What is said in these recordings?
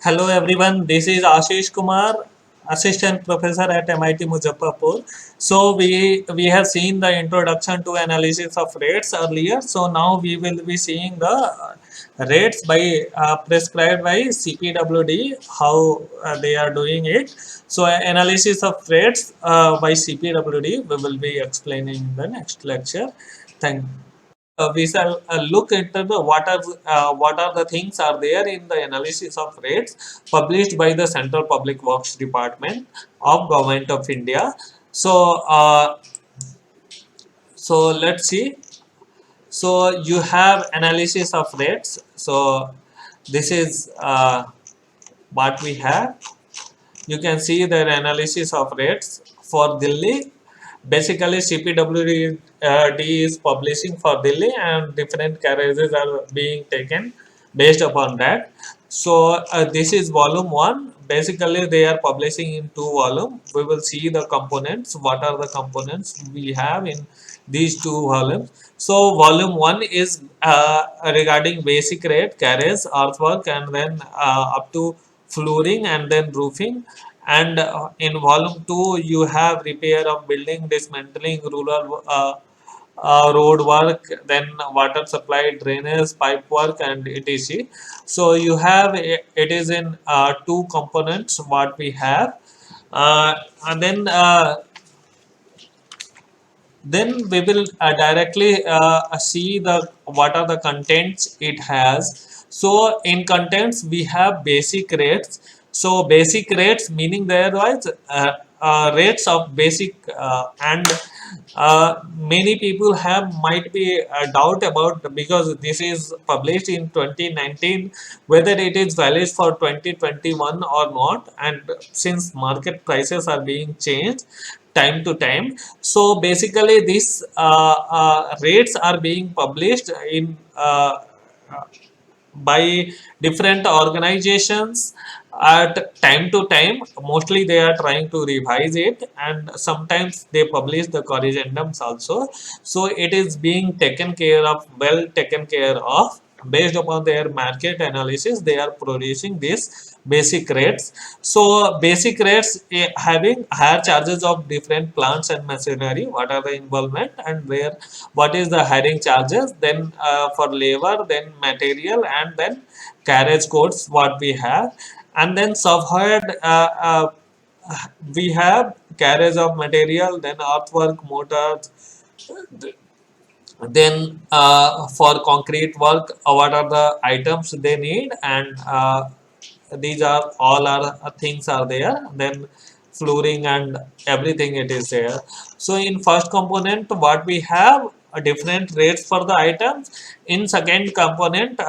Hello everyone, this is Ashish Kumar, Assistant Professor at MIT Muzaffarpur. So we have seen the introduction to analysis of rates earlier. So now we will be seeing the rates by prescribed by CPWD, how they are doing it. So analysis of rates by CPWD we will be explaining in the next lecture. Thank we shall look into the what are the things are there in the analysis of rates published by the Central Public Works Department of Government of India. So let's see. So you have analysis of rates. So this is what we have. You can see the analysis of rates for Delhi. Basically, CPWD is publishing for Delhi, and different carriages are being taken based upon that. So this is volume one. Basically, they are publishing in two volumes. We will see the components. What are the components we have in these two volumes? So volume one is regarding basic rate, carriage, earthwork, and then up to flooring and then roofing. And in volume 2 you have repair of building, dismantling, rural road work, then water supply, drainage, pipe work, and etc. So you have it is in two components what we have. And then we will directly see the what are the contents it has. So in contents we have basic rates. So basic rates meaning there was rates of basic and many people have might be doubt about, because this is published in 2019, whether it is valid for 2021 or not, and since market prices are being changed time to time. So basically these rates are being published in by different organizations at time to time. Mostly they are trying to revise it, and sometimes they publish the corrigendums also. So it is being taken care of, well taken care of. Based upon their market analysis, they are producing this basic rates. So basic rates having higher charges of different plants and machinery, what are the involvement, and where what is the hiring charges, then for labor, then material, and then carriage costs what we have. And then software we have carriage of material, then earthwork, motors, then for concrete work what are the items they need, and these are all are things are there, then flooring and everything it is there. So in first component what we have different rates for the items. In second component,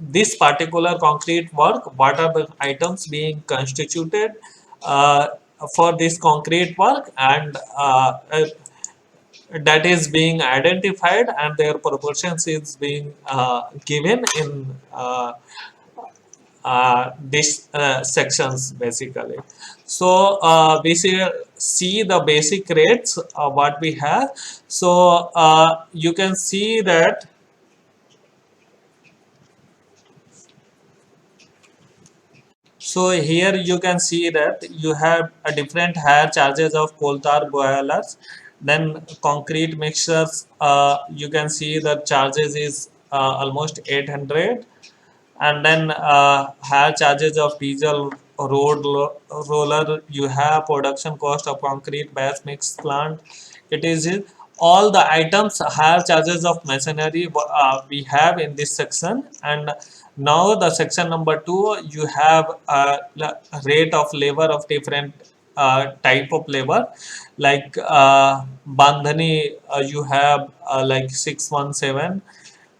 this particular concrete work, what are the items being constituted uh, for this concrete work, and that is being identified, and their proportions is being given in this sections basically. So see the basic rates what we have. So you can see that. So here you can see that you have a different higher charges of coal tar boilers, then concrete mixtures. You can see the charges is almost 800, and then higher charges of diesel roller. You have production cost of concrete batch mix plant. It is all the items higher charges of machinery we have in this section. And now the section number 2, you have rate of labor of different type of labor, like bandhani, you have like 617.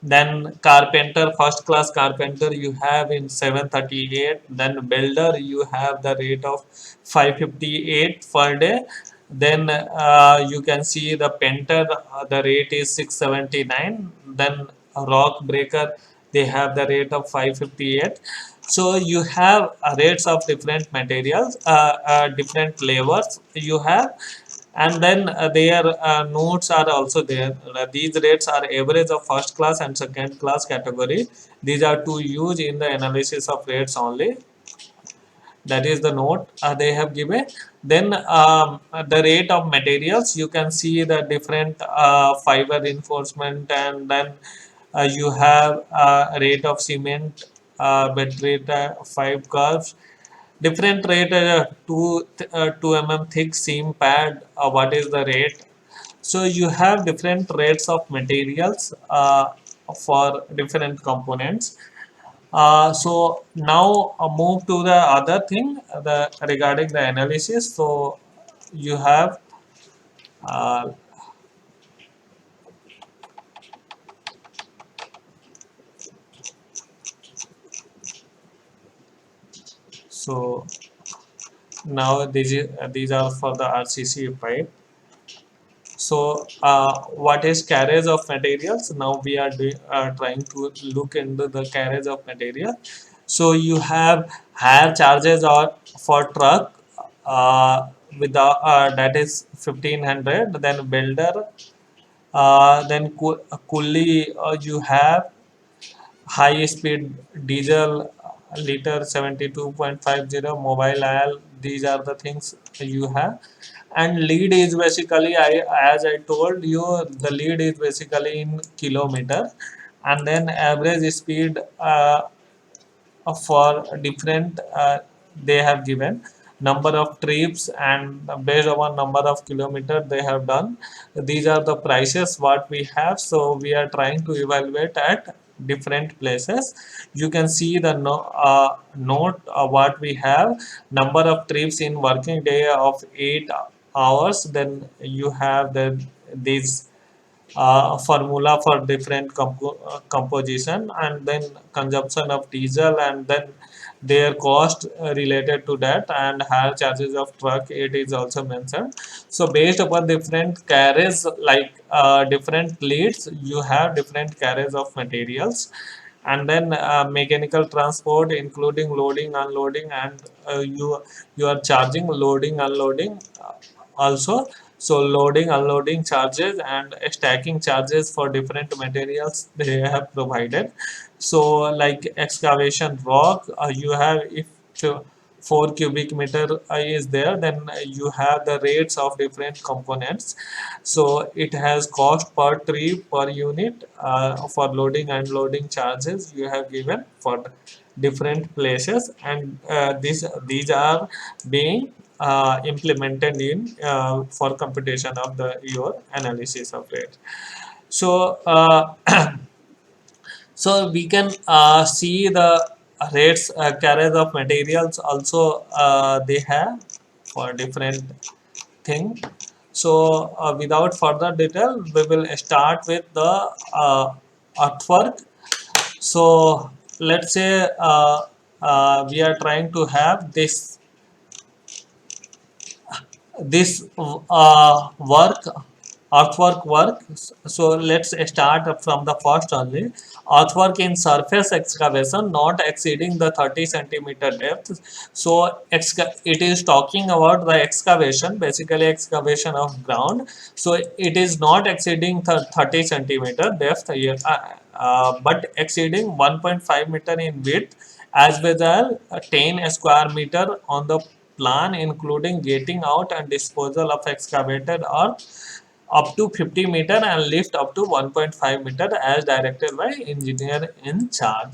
Then carpenter, first class carpenter you have in 738. Then builder you have the rate of 558 per day. Then you can see the painter, the rate is 679. Then rock breaker, they have the rate of 558. So you have rates of different materials, different labors you have. And then their notes are also there. These rates are average of first class and second class category. These are to use in the analysis of rates only. that is the note they have given. Then the rate of materials, you can see the different fiber reinforcement, and then you have rate of cement, bed rate 5 curves, different rate 2 mm thick seam pad, what is the rate. So you have different rates of materials for different components. So now move to the other thing, the regarding the analysis. So you have uh, so now these are for the RCC pipe. So what is carriage of materials? Now we are trying to look into the carriage of material. So you have higher charges or for truck with the that is 1500. Then builder, then coolie, you have high speed diesel liter 72.50 mobile aisle. These are the things you have. And lead is basically, I as I told you, the lead is basically in kilometer. And then average speed for different they have given number of trips, and based on number of kilometer they have done, these are the prices what we have. So we are trying to evaluate at different places. You can see the note what we have, number of trips in working day of 8 hours. Then you have the these formula for different composition, and then consumption of diesel, and then their cost related to that, and higher charges of truck, it is also mentioned. So based upon different carriage, like different leads, you have different carriage of materials. And then mechanical transport including loading, unloading, and you are charging loading, unloading also. So loading, unloading charges and stacking charges for different materials they have provided. So like excavation rock, you have, if 4 cubic meter is there, then you have the rates of different components. So it has cost per tree per unit. For loading and unloading charges you have given for different places, and these are being implemented in for computation of the your analysis of it. So so we can see the rates carriage of materials also they have for different thing. So without further detail, we will start with the artwork. So let's say we are trying to have this work, earthwork work. So let's start from the first only. Earthwork in surface excavation not exceeding the 30 centimeter depth. So it is talking about the excavation, basically excavation of ground. So it is not exceeding 30 centimeter depth here, but exceeding 1.5 meter in width, as well as 10 square meter on the plan, including getting out and disposal of excavated earth up to 50 meter and lift up to 1.5 meter as directed by engineer in charge.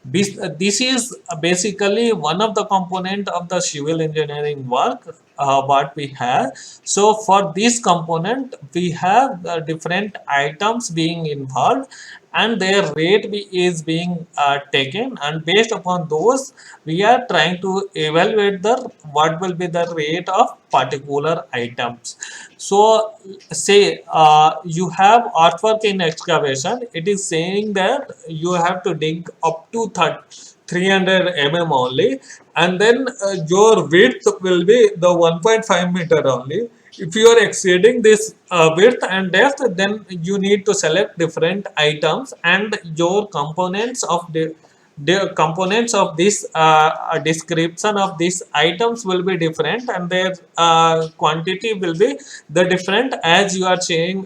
This is basically one of the component of the civil engineering work what we have. So for this component we have different items being involved, and their rate is being taken, and based upon those we are trying to evaluate the what will be the rate of particular items. So say you have artwork in excavation, it is saying that you have to dig up to 300 only, and then your width will be the 1.5 meter only. If you are exceeding this width and depth, then you need to select different items, and your components of the the components of this description of these items will be different, and their quantity will be the different as you are changing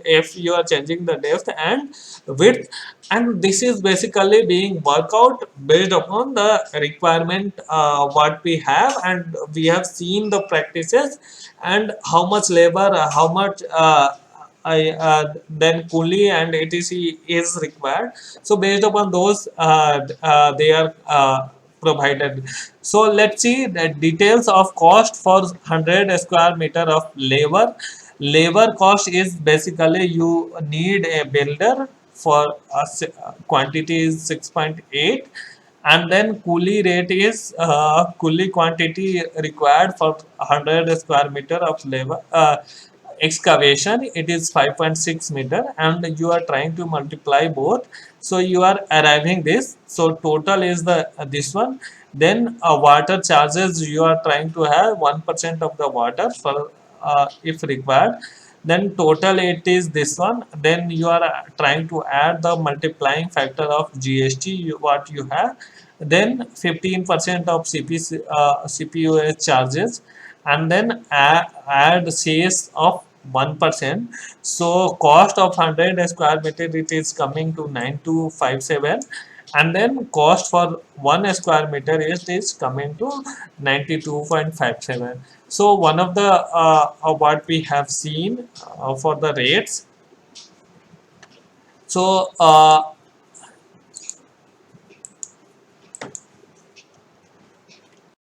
if you are changing the depth and width. And this is basically being worked out based upon the requirement what we have, and we have seen the practices and how much labor, how much then coolie and etc is required. So based upon those they are provided. So let's see the details of cost for 100 square meter of labor. Labor cost is basically you need a builder for quantity is 6.8, and then coolie rate is coolie quantity required for 100 square meter of labor excavation, it is 5.6 meter, and you are trying to multiply both, so you are arriving this. So total is the this one. Then water charges, you are trying to have 1% of the water for if required. Then total it is this one. Then you are trying to add the multiplying factor of GST what you have. Then 15% of CPUS charges, and then add CS of 1%. So cost of 100 square meter it is coming to 9257, and then cost for 1 square meter is coming to 92.57. So one of the what we have seen for the rates. So